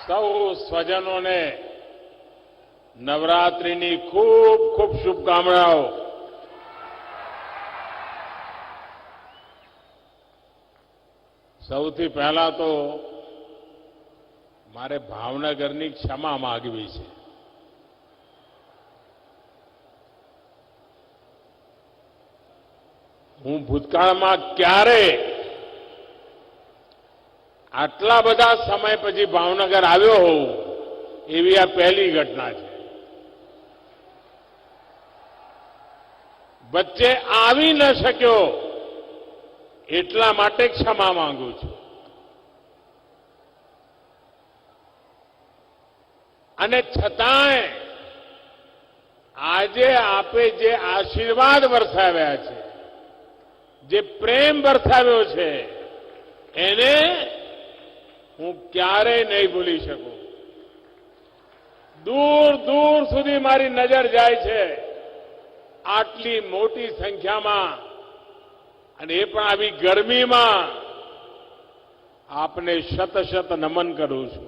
સૌ સ્વજનોને નવરાત્રિની ખૂબ ખૂબ શુભકામનાઓ. સૌથી પહેલા તો મારે ભાવનગરની ક્ષમા માગવી છે. હું ભૂતકાળમાં ક્યારે આટલા બધા સમય પછી ભાવનગર આવ્યો હોઉં એવી આ પહેલી ઘટના છે. વચ્ચે આવી ન શક્યો એટલા માટે ક્ષમા માંગુ છું. અને છતાંય આજે આપે જે આશીર્વાદ વરસાવ્યા છે, જે પ્રેમ વરસાવ્યો છે, એને હું ક્યારેય નહીં ભૂલી શકું. દૂર દૂર સુધી મારી નજર જાય છે. આટલી મોટી સંખ્યામાં અને એ પણ આવી ગરમીમાં આપને શત શત નમન કરું છું.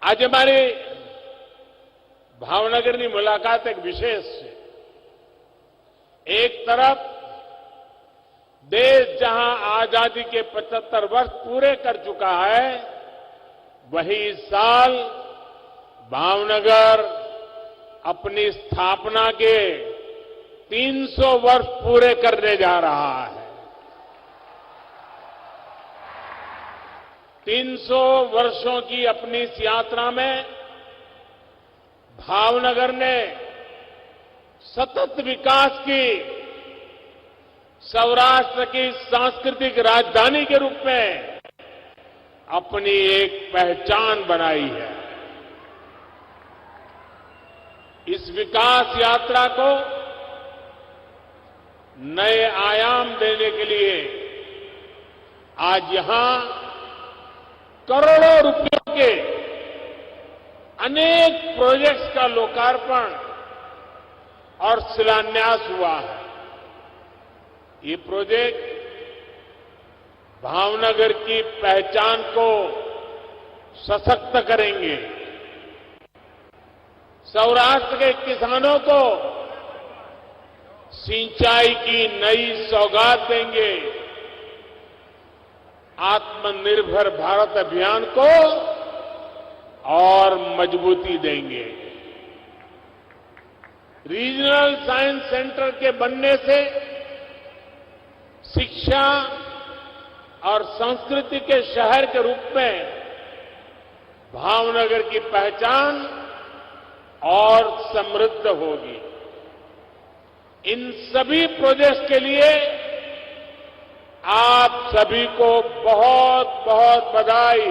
આજે મારી ભાવનગરની મુલાકાત એક વિશેષ છે. एक तरफ देश जहां आजादी के 75 वर्ष पूरे कर चुका है, वही इस साल भावनगर अपनी स्थापना के 300 वर्ष पूरे करने जा रहा है. 300 वर्षों की अपनी इस यात्रा में भावनगर ने सतत विकास की, सौराष्ट्र की सांस्कृतिक राजधानी के रूप में अपनी एक पहचान बनाई है. इस विकास यात्रा को नए आयाम देने के लिए आज यहां करोड़ों रुपयों के अनेक प्रोजेक्ट्स का लोकार्पण और शिलान्यास हुआ है. ये प्रोजेक्ट भावनगर की पहचान को सशक्त करेंगे, सौराष्ट्र के किसानों को सिंचाई की नई सौगात देंगे, आत्मनिर्भर भारत अभियान को और मजबूती देंगे. रीजनल साइंस सेंटर के बनने से शिक्षा और संस्कृति के शहर के रूप में भावनगर की पहचान और समृद्ध होगी. इन सभी प्रोजेक्ट्स के लिए आप सभी को बहुत बहुत बधाई.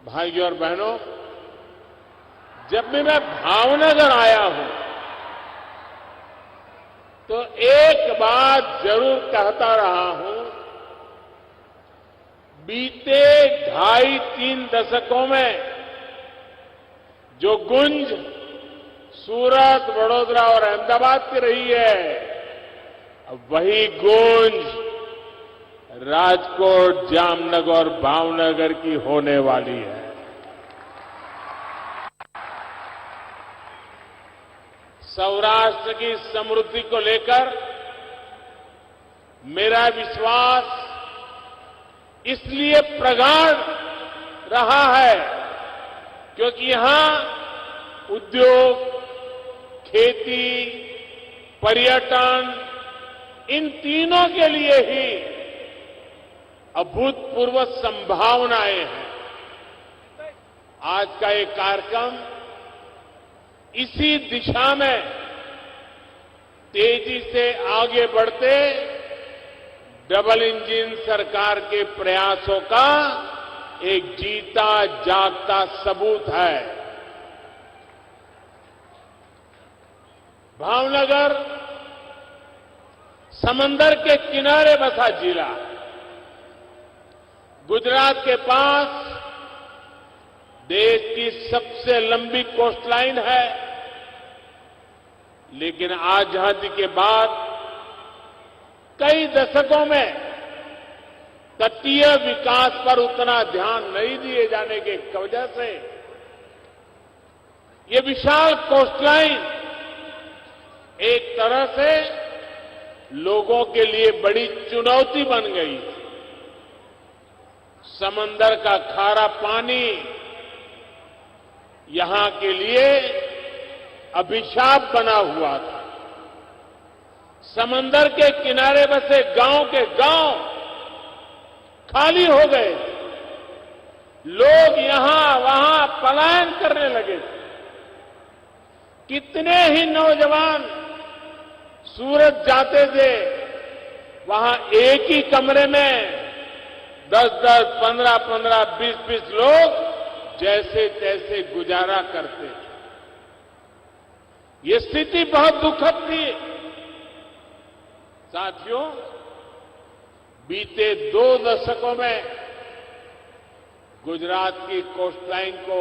भाइयों और बहनों, जब भी मैं भावनगर आया हूं तो एक बात जरूर कहता रहा हूं. बीते 2.5-3 दशकों में जो गुंज सूरत, वडोदरा और अहमदाबाद की रही है, वही गूंज राजकोट, जामनगर और भावनगर की होने वाली है. सौराष्ट्र की समृद्धि को लेकर मेरा विश्वास इसलिए प्रगाढ़ रहा है क्योंकि यहां उद्योग, खेती, पर्यटन, इन तीनों के लिए ही अभूतपूर्व संभावनाएं हैं. आज का ये कार्यक्रम इसी दिशा में तेजी से आगे बढ़ते डबल इंजन सरकार के प्रयासों का एक जीता जागता सबूत है. भावनगर समंदर के किनारे बसा जिला, गुजरात के पास देश की सबसे लंबी कोस्टलाइन है, लेकिन आजादी के बाद कई दशकों में तटीय विकास पर उतना ध्यान नहीं दिए जाने की वजह से ये विशाल कोस्टलाइन एक तरह से लोगों के लिए बड़ी चुनौती बन गई। समंदर का खारा पानी यहां के लिए अभिशाप बना हुआ था। समंदर के किनारे बसे गांव के गांव खाली हो गए। लोग यहां वहां पलायन करने लगे थे। कितने ही नौजवान सूरत जाते थे, वहां एक ही कमरे में 10-10, 15-15, 20-20 लोग जैसे तैसे गुजारा करते थे। ये स्थिति बहुत दुखद थी। साथियों, बीते 2 दशकों में गुजरात की कोस्टलाइन को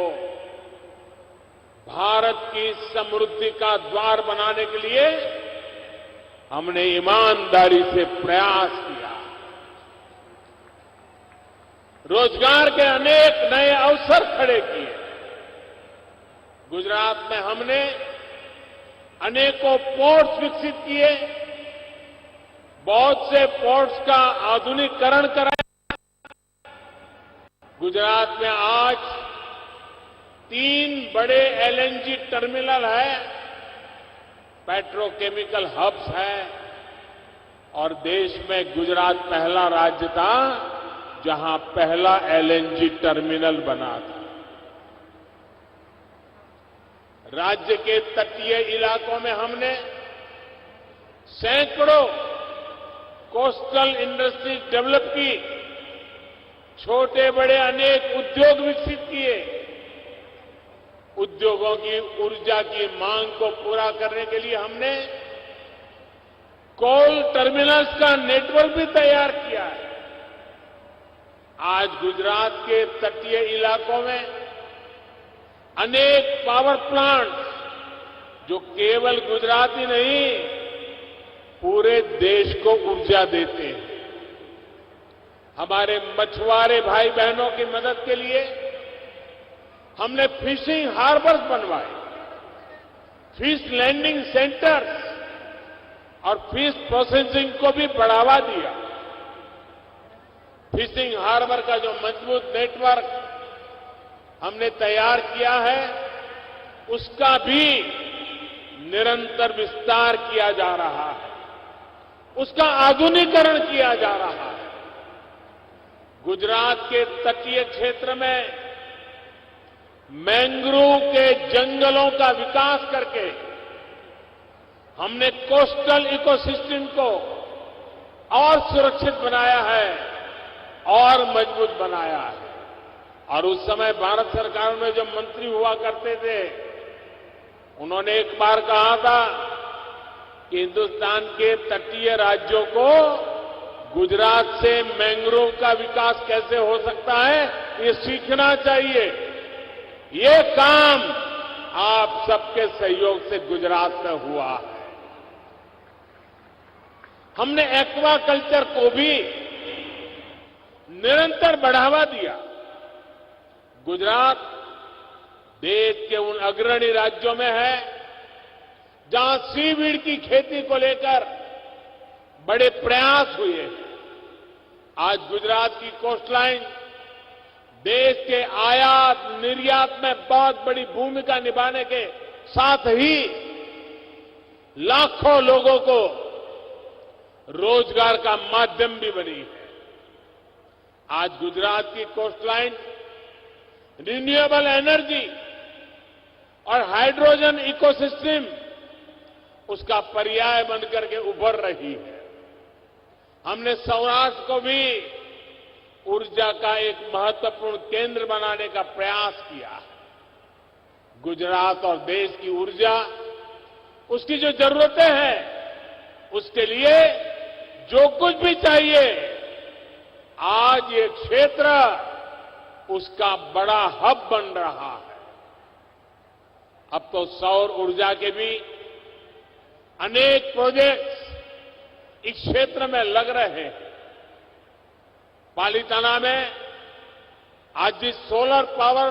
भारत की समृद्धि का द्वार बनाने के लिए हमने ईमानदारी से प्रयास किया। रोजगार के अनेक नए अवसर खड़े किए। गुजरात में हमने अनेकों पोर्ट्स विकसित किए। बहुत से पोर्ट्स का आधुनिकीकरण कराया। गुजरात में आज 3 बड़े एलएनजी टर्मिनल है, पेट्रोकेमिकल हब्स है और देश में गुजरात पहला राज्य था जहां पहला एलएनजी टर्मिनल बना था। राज्य के तटीय इलाकों में हमने सैकड़ों कोस्टल इंडस्ट्रीज डेवलप की। छोटे बड़े अनेक उद्योग विकसित किए। उद्योगों की ऊर्जा की मांग को पूरा करने के लिए हमने कोल टर्मिनल्स का नेटवर्क भी तैयार किया है। आज गुजरात के तटीय इलाकों में अनेक पावर प्लांट जो केवल गुजरात ही नहीं पूरे देश को ऊर्जा देते हैं। हमारे मछुआरे भाई बहनों की मदद के लिए हमने फिशिंग हार्बर्स बनवाए, फिश लैंडिंग सेंटर्स और फिश प्रोसेसिंग को भी बढ़ावा दिया। फिशिंग हार्बर का जो मजबूत नेटवर्क हमने तैयार किया है, उसका भी निरंतर विस्तार किया जा रहा है, उसका आधुनिकीकरण किया जा रहा है। गुजरात के तटीय क्षेत्र में मैंग्रोव के जंगलों का विकास करके हमने कोस्टल इकोसिस्टम को और सुरक्षित बनाया है और मजबूत बनाया है। और उस समय भारत सरकार में जो मंत्री हुआ करते थे, उन्होंने एक बार कहा था कि हिंदुस्तान के तटीय राज्यों को गुजरात से मैंग्रोव का विकास कैसे हो सकता है, ये सीखना चाहिए। ये काम आप सबके सहयोग से गुजरात में हुआ है। हमने एक्वा कल्चर को भी निरंतर बढ़ावा दिया। गुजरात देश के उन अग्रणी राज्यों में है जहां सीवीड की खेती को लेकर बड़े प्रयास हुए। आज गुजरात की कोस्टलाइन देश के आयात निर्यात में बहुत बड़ी भूमिका निभाने के साथ ही लाखों लोगों को रोजगार का माध्यम भी बनी है। आज गुजरात की कोस्टलाइन रिन्यूएबल एनर्जी और हाइड्रोजन इकोसिस्टम उसका पर्याय बनकर के उभर रही है। हमने सौराष्ट्र को भी ऊर्जा का एक महत्वपूर्ण केंद्र बनाने का प्रयास किया है। गुजरात और देश की ऊर्जा, उसकी जो जरूरतें हैं, उसके लिए जो कुछ भी चाहिए, आज ये क्षेत्र उसका बड़ा हब बन रहा है। अब तो सौर ऊर्जा के भी अनेक प्रोजेक्ट्स इस क्षेत्र में लग रहे हैं। पालीताना में आज जिस सोलर पावर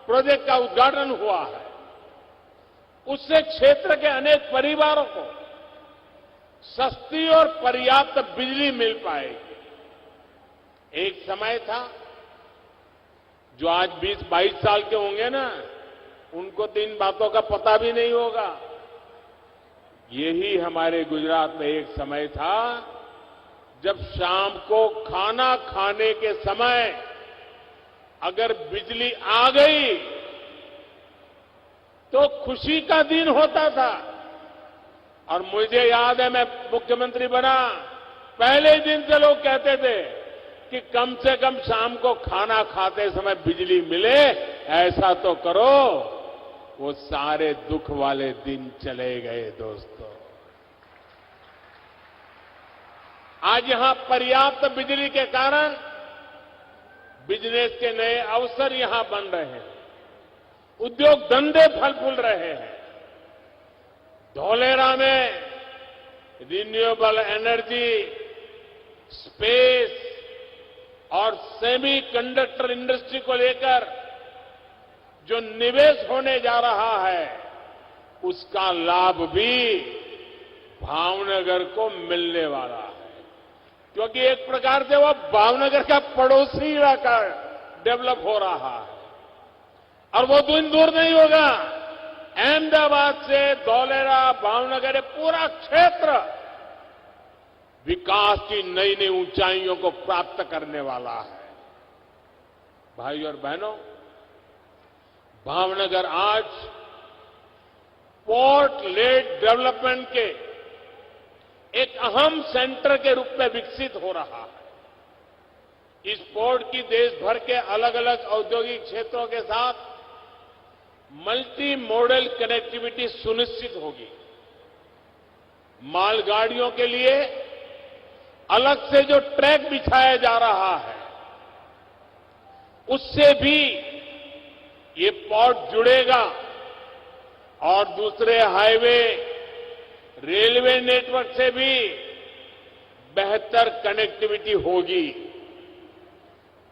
प्रोजेक्ट का उद्घाटन हुआ है, उससे क्षेत्र के अनेक परिवारों को सस्ती और पर्याप्त बिजली मिल पाएगी। एक समय था, जो आज 20-22 साल के होंगे ना, उनको तो इन बातों का पता भी नहीं होगा। यही हमारे गुजरात में एक समय था जब शाम को खाना खाने के समय अगर बिजली आ गई तो खुशी का दिन होता था। और मुझे याद है, मैं मुख्यमंत्री बना, पहले दिन से लोग कहते थे कि कम से कम शाम को खाना खाते समय बिजली मिले, ऐसा तो करो। वो सारे दुख वाले दिन चले गए दोस्तों। आज यहां पर्याप्त बिजली के कारण बिजनेस के नए अवसर यहां बन रहे हैं, उद्योग धंधे फल फूल रहे हैं। धौलेरा में रिन्यूएबल एनर्जी, स्पेस और सेमी कंडक्टर इंडस्ट्री को लेकर जो निवेश होने जा रहा है, उसका लाभ भी भावनगर को मिलने वाला है। क्योंकि एक प्रकार से वो भावनगर का पड़ोसी इलाका डेवलप हो रहा है। और वो दिन दूर नहीं होगा, अहमदाबाद से धौलेरा, भावनगर, ये पूरा क्षेत्र विकास की नई नई ऊंचाइयों को प्राप्त करने वाला है। भाई और बहनों, भावनगर आज पोर्ट लेड डेवलपमेंट के एक अहम सेंटर के रूप में विकसित हो रहा है। इस पोर्ट की देश भर के अलग अलग औद्योगिक क्षेत्रों के साथ मल्टी मॉडल कनेक्टिविटी सुनिश्चित होगी। मालगाड़ियों के लिए अलग से जो ट्रैक बिछाया जा रहा है, उससे भी ये पोर्ट जुड़ेगा और दूसरे हाईवे, रेलवे नेटवर्क से भी बेहतर कनेक्टिविटी होगी।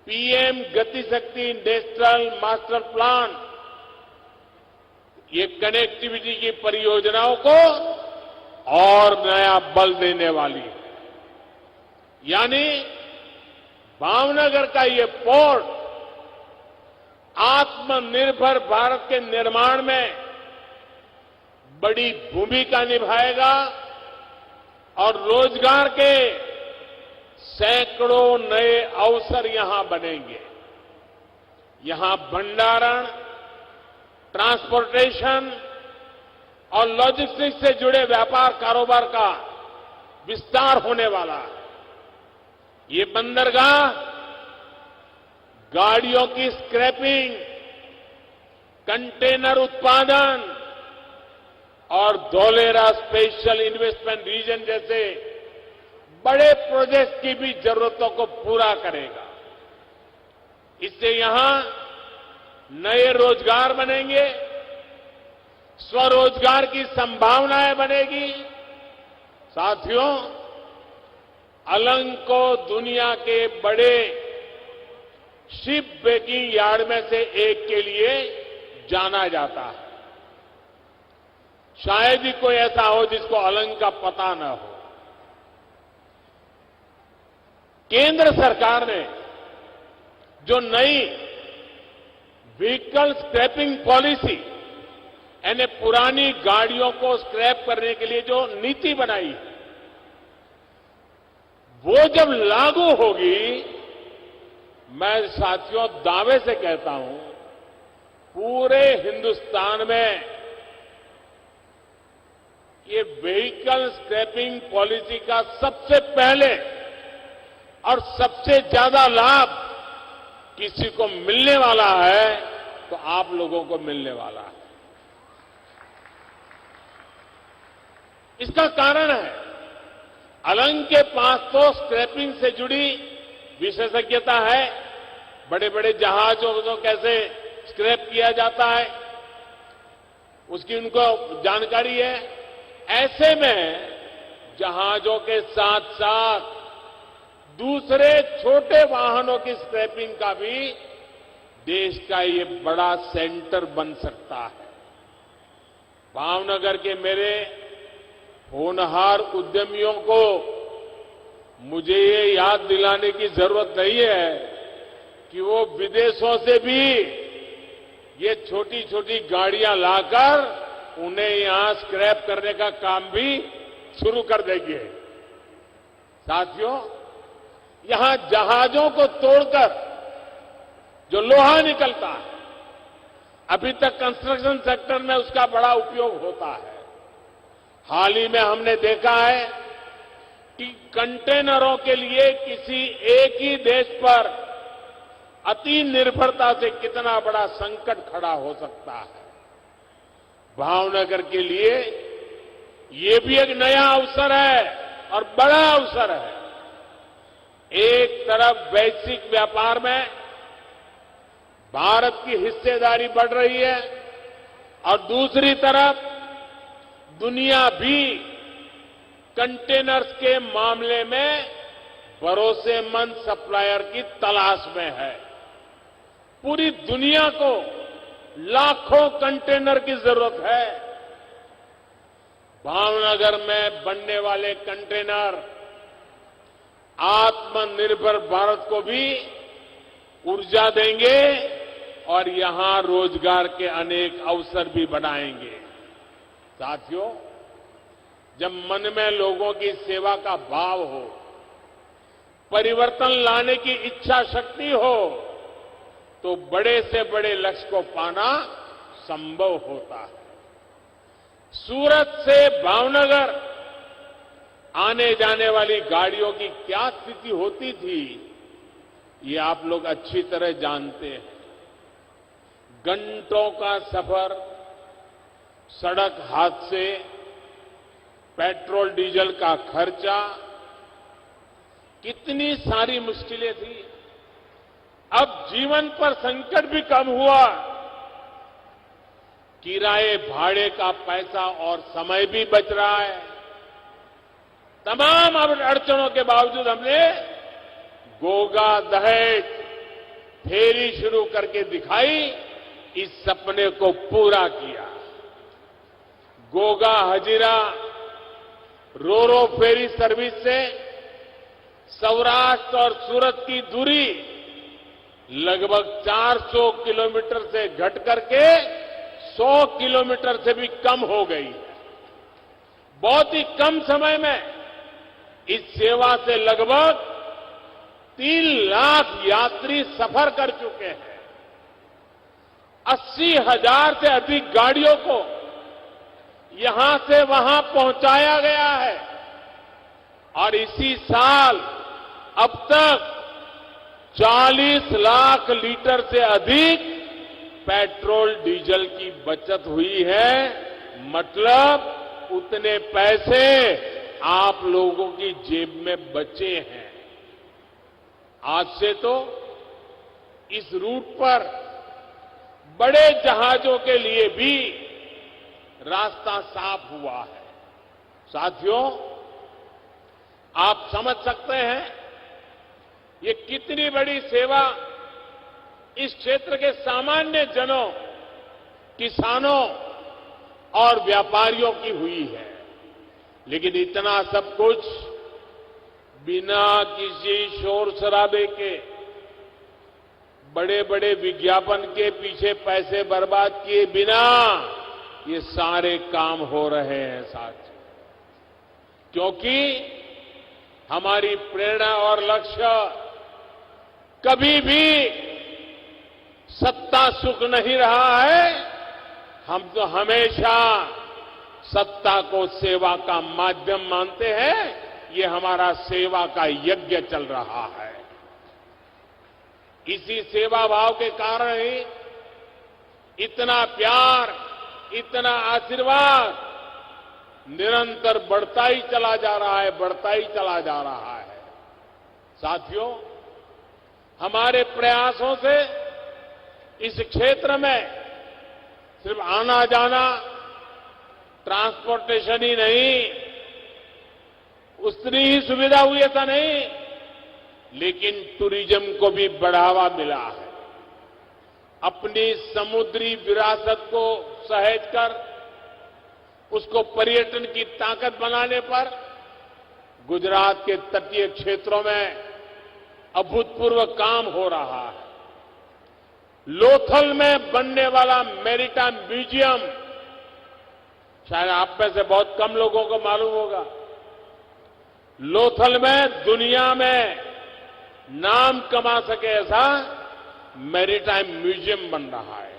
पीएम गति शक्ति नेशनल मास्टर प्लान ये कनेक्टिविटी की परियोजनाओं को और नया बल देने वाली है। यानी भावनगर का ये पोर्ट आत्मनिर्भर भारत के निर्माण में बड़ी भूमिका निभाएगा और रोजगार के सैकड़ों नए अवसर यहां बनेंगे। यहां भंडारण, ट्रांसपोर्टेशन और लॉजिस्टिक्स से जुड़े व्यापार कारोबार का विस्तार होने वाला है। ये बंदरगाह गाड़ियों की स्क्रैपिंग, कंटेनर उत्पादन और धौलेरा स्पेशल इन्वेस्टमेंट रीजन जैसे बड़े प्रोजेक्ट की भी जरूरतों को पूरा करेगा। इससे यहां नए रोजगार बनेंगे, स्वरोजगार की संभावनाएं बनेगी। साथियों, अलंग को दुनिया के बड़े शिप ब्रेकिंग यार्ड में से एक के लिए जाना जाता है। शायद ही कोई ऐसा हो जिसको अलंग का पता न हो। केंद्र सरकार ने जो नई व्हीकल स्क्रैपिंग पॉलिसी, यानी पुरानी गाड़ियों को स्क्रैप करने के लिए जो नीति बनाई है, वो जब लागू होगी, मैं साथियों दावे से कहता हूं, पूरे हिंदुस्तान में ये व्हीकल स्क्रैपिंग पॉलिसी का सबसे पहले और सबसे ज्यादा लाभ किसी को मिलने वाला है तो आप लोगों को मिलने वाला है। इसका कारण है, अलंग के पास तो स्क्रैपिंग से जुड़ी विशेषज्ञता है। बड़े बड़े जहाजों को कैसे स्क्रैप किया जाता है, उसकी उनको जानकारी है। ऐसे में जहाजों के साथ साथ दूसरे छोटे वाहनों की स्क्रैपिंग का भी देश का ये बड़ा सेंटर बन सकता है। भावनगर के मेरे होनहार उद्यमियों को मुझे ये याद दिलाने की जरूरत नहीं है कि वो विदेशों से भी ये छोटी छोटी गाड़ियां लाकर उन्हें यहां स्क्रैप करने का काम भी शुरू कर देंगे। साथियों, यहां जहाजों को तोड़कर जो लोहा निकलता है, अभी तक कंस्ट्रक्शन सेक्टर में उसका बड़ा उपयोग होता है। हाल ही में हमने देखा है कि कंटेनरों के लिए किसी एक ही देश पर अति निर्भरता से कितना बड़ा संकट खड़ा हो सकता है। भावनगर के लिए ये भी एक नया अवसर है और बड़ा अवसर है। एक तरफ वैश्विक व्यापार में भारत की हिस्सेदारी बढ़ रही है और दूसरी तरफ दुनिया भी कंटेनर्स के मामले में भरोसेमंद सप्लायर की तलाश में है। पूरी दुनिया को लाखों कंटेनर की जरूरत है। भावनगर में बनने वाले कंटेनर आत्मनिर्भर भारत को भी ऊर्जा देंगे और यहां रोजगार के अनेक अवसर भी बनाएंगे। साथियों, जब मन में लोगों की सेवा का भाव हो, परिवर्तन लाने की इच्छा शक्ति हो, तो बड़े से बड़े लक्ष्य को पाना संभव होता है। सूरत से भावनगर आने जाने वाली गाड़ियों की क्या स्थिति होती थी, ये आप लोग अच्छी तरह जानते हैं। घंटों का सफर, सड़क हादसे, पेट्रोल डीजल का खर्चा, कितनी सारी मुश्किलें थी। अब जीवन पर संकट भी कम हुआ, किराए भाड़े का पैसा और समय भी बच रहा है। तमाम अड़चनों के बावजूद हमने गोगा दहेज फेरी शुरू करके दिखाई, इस सपने को पूरा किया। गोगा हजीरा रोरो फेरी सर्विस से सौराष्ट्र और सूरत की दूरी लगभग 400 किलोमीटर से घट करके 100 किलोमीटर से भी कम हो गई है। बहुत ही कम समय में इस सेवा से लगभग 3 लाख यात्री सफर कर चुके हैं। 80,000 से अधिक गाड़ियों को यहां से वहां पहुंचाया गया है और इसी साल अब तक 40 लाख लीटर से अधिक पेट्रोल डीजल की बचत हुई है। मतलब उतने पैसे आप लोगों की जेब में बचे हैं। आज से तो इस रूट पर बड़े जहाजों के लिए भी रास्ता साफ हुआ है। साथियों, आप समझ सकते हैं ये कितनी बड़ी सेवा इस क्षेत्र के सामान्य जनों, किसानों और व्यापारियों की हुई है। लेकिन इतना सब कुछ बिना किसी शोर शराबे के, बड़े बड़े विज्ञापन के पीछे पैसे बर्बाद किए बिना ये सारे काम हो रहे हैं साथियों। क्योंकि हमारी प्रेरणा और लक्ष्य कभी भी सत्ता सुख नहीं रहा है। हम तो हमेशा सत्ता को सेवा का माध्यम मानते हैं। ये हमारा सेवा का यज्ञ चल रहा है। इसी सेवा भाव के कारण ही इतना प्यार, इतना आशीर्वाद निरंतर बढ़ता ही चला जा रहा है, बढ़ता ही चला जा रहा है। साथियों, हमारे प्रयासों से इस क्षेत्र में सिर्फ आना जाना, ट्रांसपोर्टेशन ही नहीं, उतनी ही सुविधा हुई ऐसा नहीं, लेकिन टूरिज्म को भी बढ़ावा मिला है। अपनी समुद्री विरासत को सहेज कर उसको पर्यटन की ताकत बनाने पर गुजरात के तटीय क्षेत्रों में अभूतपूर्व काम हो रहा है। लोथल में बनने वाला मैरीटाइम म्यूजियम शायद आप में से बहुत कम लोगों को मालूम होगा। लोथल में दुनिया में नाम कमा सके ऐसा मैरीटाइम म्यूजियम बन रहा है।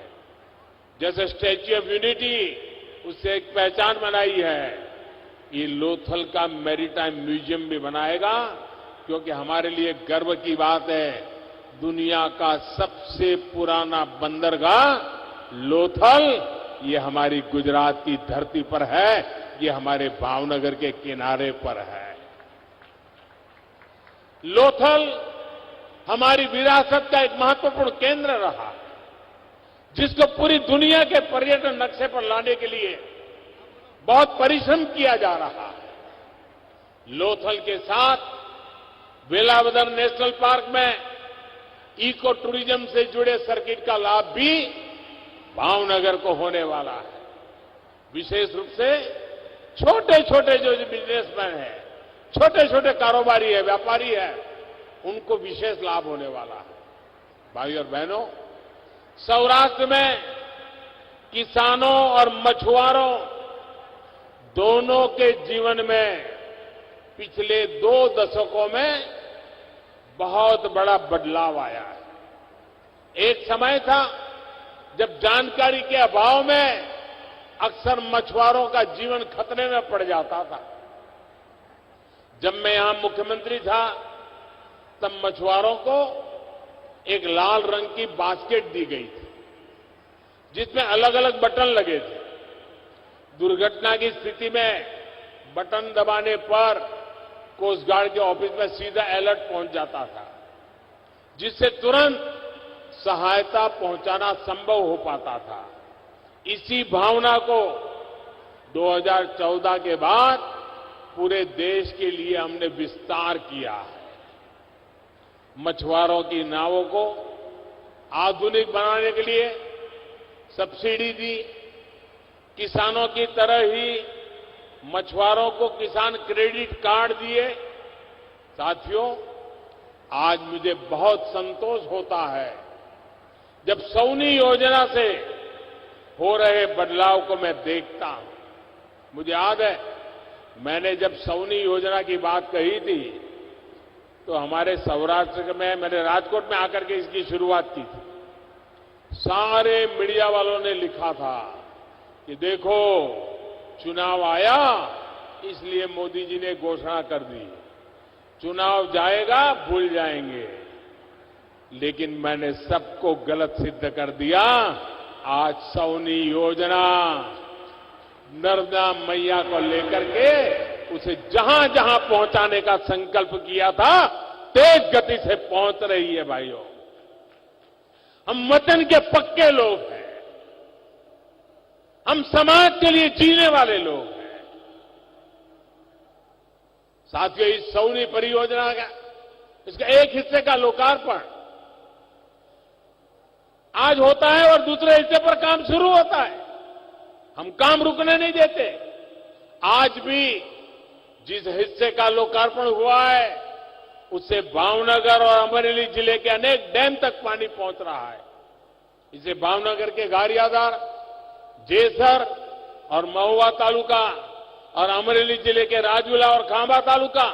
जैसे स्टैच्यू ऑफ यूनिटी उससे एक पहचान बनाई है, ये लोथल का मैरीटाइम म्यूजियम भी बनाएगा, क्योंकि हमारे लिए गर्व की बात है, दुनिया का सबसे पुराना बंदरगाह लोथल ये हमारी गुजरात की धरती पर है, ये हमारे भावनगर के किनारे पर है। लोथल हमारी विरासत का एक महत्वपूर्ण केंद्र रहा है, जिसको पूरी दुनिया के पर्यटन नक्शे पर लाने के लिए बहुत परिश्रम किया जा रहा है। लोथल के साथ वेलावदर नेशनल पार्क में इको टूरिज्म से जुड़े सर्किट का लाभ भी भावनगर को होने वाला है। विशेष रूप से छोटे छोटे जो बिजनेसमैन हैं, छोटे छोटे कारोबारी है, व्यापारी है, उनको विशेष लाभ होने वाला है। भाई और बहनों, सौराष्ट्र में किसानों और मछुआरों दोनों के जीवन में पिछले 2 दशकों में बहुत बड़ा बदलाव आया है। एक समय था जब जानकारी के अभाव में अक्सर मछुआरों का जीवन खतरे में पड़ जाता था। जब मैं यहां मुख्यमंत्री था तब मछुआरों को एक लाल रंग की बास्केट दी गई थी, जिसमें अलग अलग बटन लगे थे। दुर्घटना की स्थिति में बटन दबाने पर कोस्ट गार्ड के ऑफिस में सीधा अलर्ट पहुंच जाता था, जिससे तुरंत सहायता पहुंचाना संभव हो पाता था। इसी भावना को 2014 के बाद पूरे देश के लिए हमने विस्तार किया है। मछुआरों की नावों को आधुनिक बनाने के लिए सब्सिडी दी। किसानों की तरह ही मछुआरों को किसान क्रेडिट कार्ड दिए। साथियों, आज मुझे बहुत संतोष होता है जब सौनी योजना से हो रहे बदलाव को मैं देखता हूं। मुझे याद है, मैंने जब सौनी योजना की बात कही थी तो हमारे सौराष्ट्र में मैंने राजकोट में आकर के इसकी शुरुआत की थी। सारे मीडिया वालों ने लिखा था कि देखो चुनाव आया इसलिए मोदी जी ने घोषणा कर दी, चुनाव जाएगा भूल जाएंगे। लेकिन मैंने सबको गलत सिद्ध कर दिया। आज सौनी योजना नर्मदा मैया को लेकर के उसे जहां जहां पहुंचाने का संकल्प किया था तेज गति से पहुंच रही है। भाइयों, हम वतन के पक्के लोग हैं, हम समाज के लिए जीने वाले लोग हैं। साथियों, इस सौनी परियोजना का इसका एक हिस्से का लोकार्पण आज होता है और दूसरे हिस्से पर काम शुरू होता है। हम काम रुकने नहीं देते। आज भी जिस हिस्से का लोकार्पण हुआ है उससे भावनगर और अमरेली जिले के अनेक डैम तक पानी पहुंच रहा है। इसे भावनगर के गारियाधार, जेसर और महुआ तालुका और अमरेली जिले के राजूला और खांबा तालुका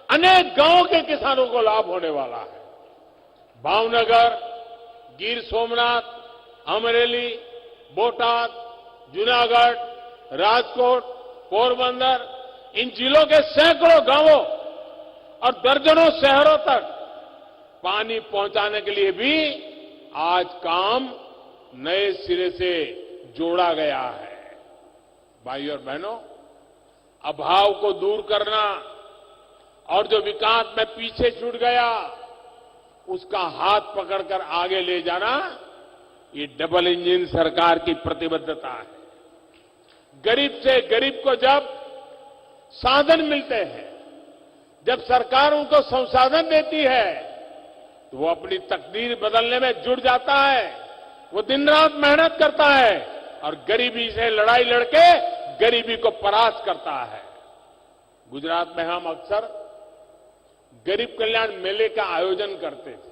अनेक गांवों के किसानों को लाभ होने वाला है। भावनगर, गिर सोमनाथ, अमरेली, बोटाद, जूनागढ़, राजकोट, पोरबंदर, इन जिलों के सैकड़ों गांवों और दर्जनों शहरों तक पानी पहुंचाने के लिए भी आज काम नए सिरे से जोड़ा गया है। भाई और बहनों, अभाव को दूर करना और जो विकास में पीछे छूट गया उसका हाथ पकड़कर आगे ले जाना, ये डबल इंजन सरकार की प्रतिबद्धता है। गरीब से गरीब को जब साधन मिलते हैं, जब सरकार उनको संसाधन देती है तो वो अपनी तकदीर बदलने में जुट जाता है। वो दिन रात मेहनत करता है और गरीबी से लड़ाई लड़के गरीबी को परास्त करता है। गुजरात में हम अक्सर गरीब कल्याण मेले का आयोजन करते थे।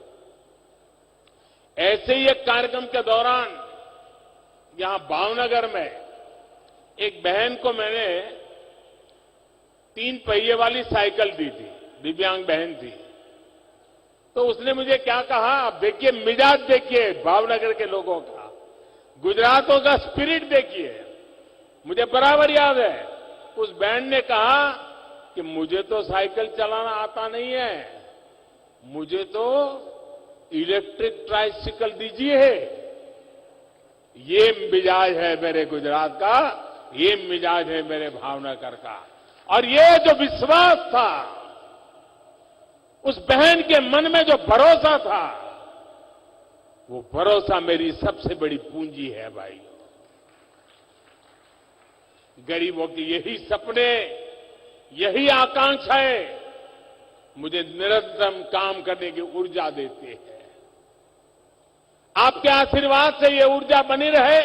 ऐसे ही एक कार्यक्रम के दौरान यहां भावनगर में एक बहन को मैंने 3 पहिए वाली साइकिल दी थी, दिव्यांग बहन थी। तो उसने मुझे क्या कहा, आप देखिए मिजाज देखिए भावनगर के लोगों का, गुजरातों का स्पिरिट देखिए। मुझे बराबर याद है उस बहन ने कहा कि मुझे तो साइकिल चलाना आता नहीं है, मुझे तो इलेक्ट्रिक ट्राइसिकल दीजिए। ये मिजाज है मेरे गुजरात का, ये मिजाज है मेरे भावनगर का। और ये जो विश्वास था, उस बहन के मन में जो भरोसा था, वो भरोसा मेरी सबसे बड़ी पूंजी है भाई। गरीबों की यही सपने, यही आकांक्षाएं मुझे निरंतर काम करने की ऊर्जा देते हैं। आपके आशीर्वाद से ये ऊर्जा बनी रहे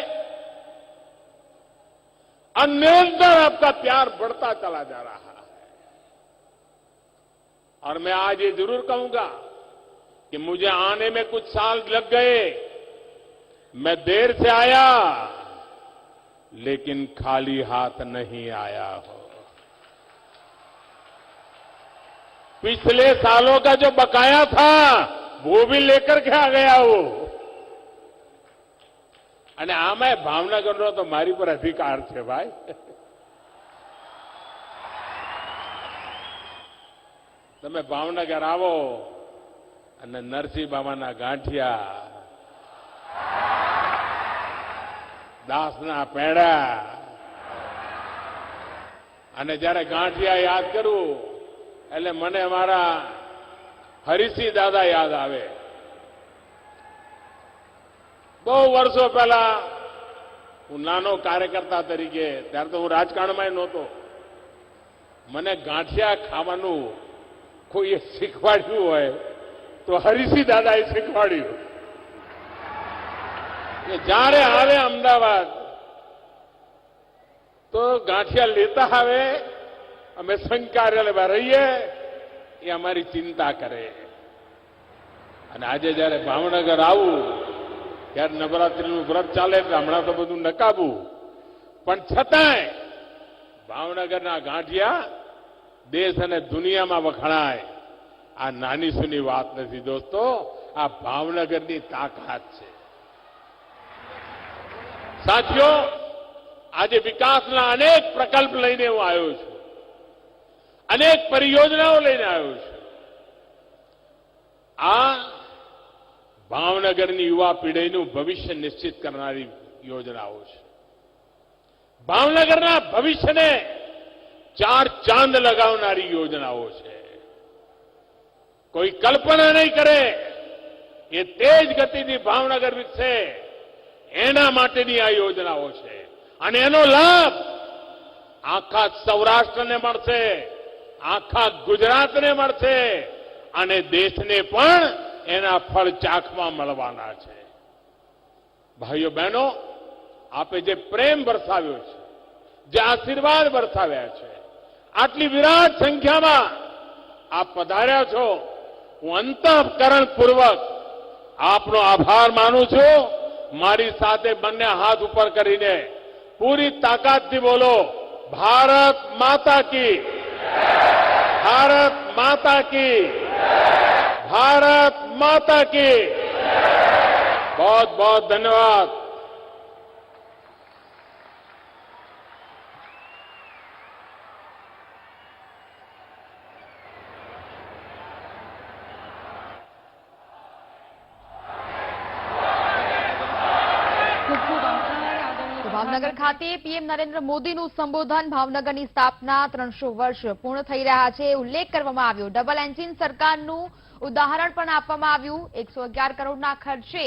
और निरंतर आपका प्यार बढ़ता चला जा रहा है। और मैं आज ये जरूर कहूंगा कि मुझे आने में कुछ साल लग गए, मैं देर से आया, लेकिन खाली हाथ नहीं आया हो। पिछले सालों का जो बकाया था वो भी लेकर के आ गया हो। અને આમાં ભાવનગરનો તો મારી પર અધિકાર છે ભાઈ। તમે ભાવનગર આવો અને નરસિંહ બાબાના ગાંઠિયા, દાસના પેડા, અને જ્યારે ગાંઠિયા યાદ કરું એટલે મને અમારા હરિસિંહ દાદા યાદ આવે। બહુ વર્ષો પહેલા હું નાનો કાર્યકર્તા તરીકે, ત્યારે તો હું રાજકારણમાં નહોતો, મને ગાંઠિયા ખાવાનું કોઈએ શીખવાડ્યું હોય તો હરિસિંહ દાદાએ શીખવાડ્યું કે જ્યારે આવે અમદાવાદ તો ગાંઠિયા લેતા આવે, અમે સંઘ કાર્યાલયમાં રહીએ, એ અમારી चिंता કરે। અને આજે જ્યારે ભાવનગર આવું ત્યારે નવરાત્રીનું વ્રત ચાલે એટલે હમણાં તો બધું નકાબું, પણ છતાંય ભાવનગરના ગાંઠિયા દેશ અને દુનિયામાં વખણાય। આ નાની સૂની વાત નથી દોસ્તો, આ ભાવનગરની તાકાત છે। સાથીઓ, આજે વિકાસના અનેક પ્રકલ્પ લઈને હું આવ્યો છું, અનેક પરિયોજનાઓ લઈને આવ્યો છું। આ ભાવનગરની યુવા પેઢીનું ભવિષ્ય નિશ્ચિત કરનારી યોજનાઓ છે। ભાવનગરના ભવિષ્યને 4 ચાંદ લગાવનારી યોજનાઓ છે। કોઈ કલ્પના નહીં કરે એ તેજ ગતિથી ભાવનગર વિકસે એના માટેની આ યોજનાઓ છે। અને એનો લાભ આખા સૌરાષ્ટ્રને મળશે, આખા ગુજરાતને મળશે અને દેશને પણ એના ફળ ચાખવા મળવાના છે। ભાઈઓ બહેનો, આપે જે પ્રેમ વરસાવ્યો છે, જે આશીર્વાદ વરસાવ્યા છે, આટલી વિરાટ સંખ્યામાં આપ પધાર્યા છો, હું અંતઃકરણપૂર્વક આપનો આભાર માનું છું। મારી સાથે બંને હાથ ઉપર કરીને પૂરી તાકાતથી બોલો, ભારત માતા की, भारत माता की, भारत माता की। बहुत बहुत धन्यवाद। ભાવનગર ખાતે પીએમ નરેન્દ્ર મોદીનું સંબોધન। ભાવનગરની સ્થાપના 300 વર્ષ પૂર્ણ થઈ રહ્યા છે, ઉલ્લેખ કરવામાં આવ્યો। ડબલ એન્જિન સરકારનું ઉદાહરણ પણ આપવામાં આવ્યું। 111 કરોડના ખર્ચે